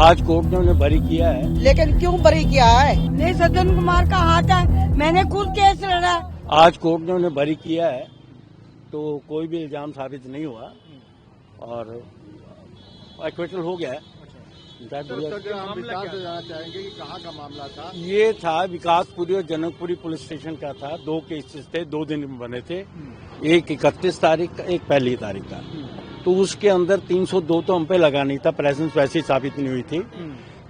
आज कोर्ट ने उन्हें बरी किया है। लेकिन क्यों बरी किया है? नहीं, सज्जन कुमार का हाथ है, मैंने खुद केस लड़ा। आज कोर्ट ने उन्हें बरी किया है, तो कोई भी इल्जाम साबित नहीं हुआ और एक्विटल हो गया है। हम विकास जाना चाहेंगे कि कहाँ का मामला था? ये था विकासपुरी और जनकपुरी पुलिस स्टेशन का था। 2 केसेस थे, 2 दिन में बने थे, एक 31 तारीख का, एक 1 तारीख का। तो उसके अंदर 302 तो हम पे लगा नहीं था, प्रेजेंस वैसे ही साबित नहीं हुई थी।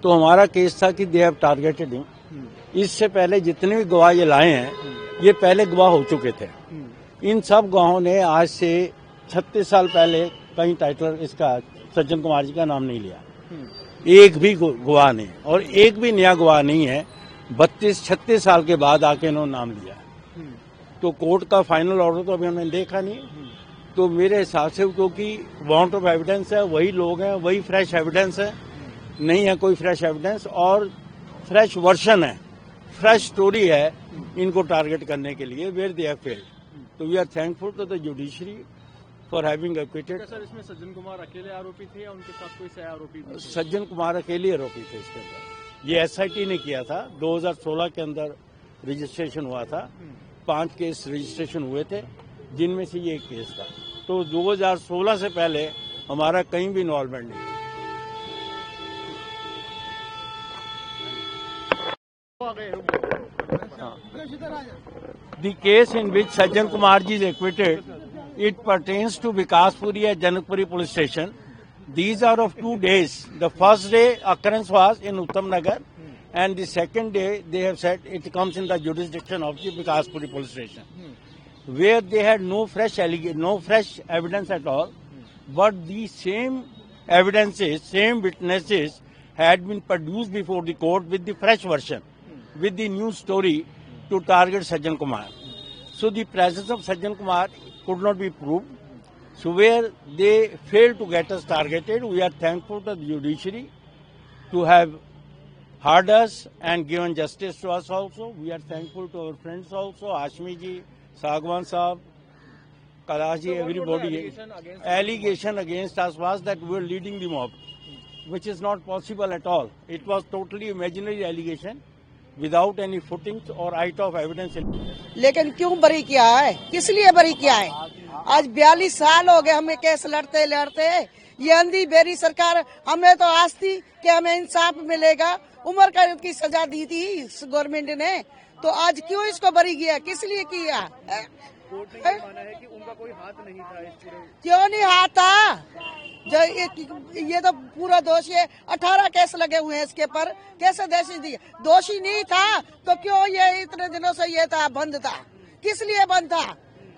तो हमारा केस था कि दे हैव टारगेटेड हिम। इससे पहले जितने भी गवाह ये लाए हैं, ये पहले गवाह हो चुके थे। इन सब गवाहों ने आज से 36 साल पहले कहीं टाइटल इसका सज्जन कुमार जी का नाम नहीं लिया। एक भी गवाह नहीं, और एक भी नया गवाह नहीं है। 32-36 साल के बाद आके इन्होंने नाम लिया। तो कोर्ट का फाइनल ऑर्डर तो अभी हमने देखा नहीं। तो मेरे हिसाब से क्योंकि वांट ऑफ एविडेंस है, वही लोग हैं, वही फ्रेश एविडेंस है, नहीं है कोई फ्रेश एविडेंस और फ्रेश वर्जन है, फ्रेश स्टोरी है इनको टारगेट करने के लिए, वेयर दे हैव फेल्ड। तो we are thankful to the judiciary for having acquitted. Sir, इसमें सज्जन कुमार अकेले आरोपी थे या उनके साथ कोई सह आरोपी? सज्जन कुमार अकेले आरोपी थे इसके अंदर। ये एसआईटी ने किया था, 2016 के अंदर रजिस्ट्रेशन हुआ था। 5 केस रजिस्ट्रेशन हुए थे, जिनमें से ये एक केस था। तो 2016 से पहले हमारा कहीं भी इन्वॉल्वमेंट नहीं था। The case in which Sajjan Kumar ji is acquitted, it pertains to Vikaspuri and Janakpuri police station. These are of 2 days. The first day occurrence was in Uttam Nagar, and the second day they have said it comes in the jurisdiction of the Vikaspuri police station, where they had no fresh evidence at all, but the same evidences, same witnesses had been produced before the court with the fresh version, with the new story to target Sajjan Kumar. So the presence of Sajjan Kumar could not be proved. So where they failed to get us targeted, we are thankful to the judiciary to have heard us and given justice to us also. We are thankful to our friends also, Ashmi ji, Sagwan Saab, Kalash ji, everybody. Allegation against us was that we were leading the mob, which is not possible at all. It was totally imaginary allegation without any footings or height of evidence. लेकिन क्यों बरी किया है? किस लिए बरी किया है? आज 42 साल हो गए हमें केस लड़ते लड़ते। ये अंधी बेरी सरकार, हमें तो आस थी कि हमें इंसाफ मिलेगा। उम्र कैद की सजा दी थी इस गवर्नमेंट ने, तो आज क्यों इसको बरी किया? किस लिए किया? कोर्ट ने ये माना है कि उनका कोई हाथ नहीं था इस पूरे। क्यों नहीं हाथ था? जो ये तो पूरा दोषी है। 18 केस लगे हुए हैं इसके पर, कैसे दोषी नहीं था तो क्यों ये इतने दिनों से ये था बंद था? किस लिए बंद था?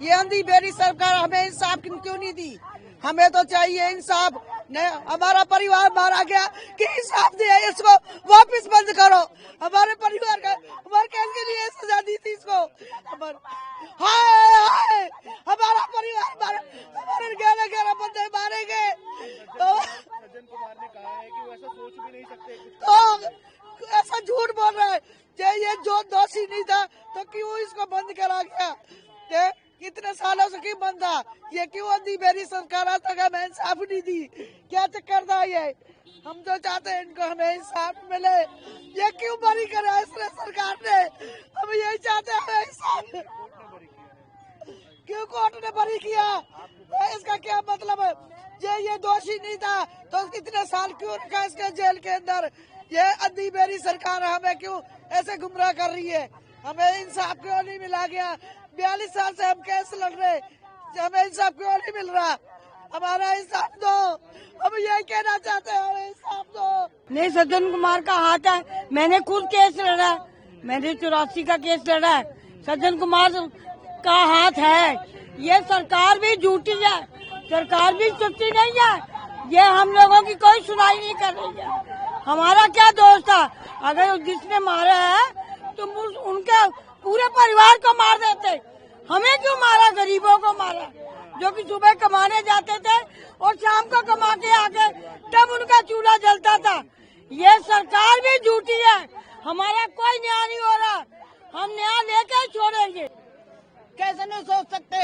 ये अंधी बेरी सरकार हमें इंसाफ क्यों नहीं दी? हमें तो चाहिए इंसाफ। हमारा परिवार मारा गया कि इंसाफ दिया, इसको वापस बंद करो। हमारे परिवार का के लिए सजा दी थी इसको। हाय हमारा परिवार हमारे 11 बंदे मारे गए। सज्जन कुमार ने कहा है कि वो ऐसा सोच भी नहीं सकते। तो ऐसा झूठ बोल रहा है। ये जो दोषी नहीं था तो क्यों इसको बंद करा गया? कितने सालों से क्यों बंद था? ये क्यों अंधी बेरी सरकार तक हमें इंसाफ नहीं दी? क्या चक्कर था ये? हम जो चाहते हैं इनको हमें इंसाफ मिले। ये क्यों बरी करा इसने सरकार ने? हम यही चाहते हैं हमें इंसाफ। क्यों कोर्ट ने बरी किया? इसका क्या मतलब है? ये दोषी नहीं था तो कितने साल क्यों रखा इसके जेल के अंदर? ये अंधी बेरी सरकार हमें क्यों ऐसे गुमराह कर रही है? हमें इंसाफ क्यों नहीं मिला गया? 42 साल से हम केस लड़ रहे, हमें इंसाफ क्यों नहीं मिल रहा? हमारा इंसाफ दो। हम यही कहना चाहते हैं, हमें इंसाफ दो। नहीं, सज्जन कुमार का हाथ है, मैंने खुद केस लड़ा। मैंने 84 का केस लड़ा है। सज्जन कुमार का हाथ है। ये सरकार भी झूठी है, सरकार भी सच्ची नहीं है। ये हम लोगों की कोई सुनाई नहीं कर रही है। हमारा क्या दोष था? अगर जिसने मारा है तो उनके पूरे परिवार को मार देते। हमें क्यों मारा? गरीबों को मारा, जो कि सुबह कमाने जाते थे और शाम को कमा के आके तब उनका चूल्हा जलता था। ये सरकार भी झूठी है। हमारा कोई न्याय नहीं हो रहा। हम न्याय लेकर छोड़ेंगे। कैसे नहीं सोच सकते?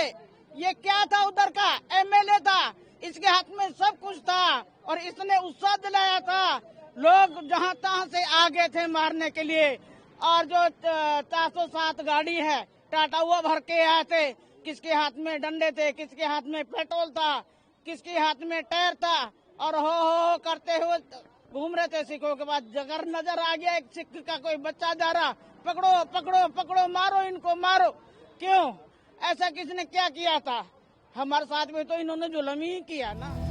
ये क्या था? उधर का एमएलए था, इसके हाथ में सब कुछ था और इसने उत्साह दिलाया था लोग जहां तहां से आ गए थे मारने के लिए। और जो 407 गाड़ी है टाटा वो भर के आए थे, किसके हाथ में डंडे थे, किसके हाथ में पेट्रोल था, किसके हाथ में टायर था, और हो करते हुए घूम रहे थे सिखों के बाद। अगर नजर आ गया एक सिख का कोई बच्चा जा रहा, पकड़ो पकड़ो पकड़ो, मारो इनको मारो। क्यों? ऐसा किसने क्या किया था? हमारे साथ में तो इन्होंने जुल्म ही किया ना।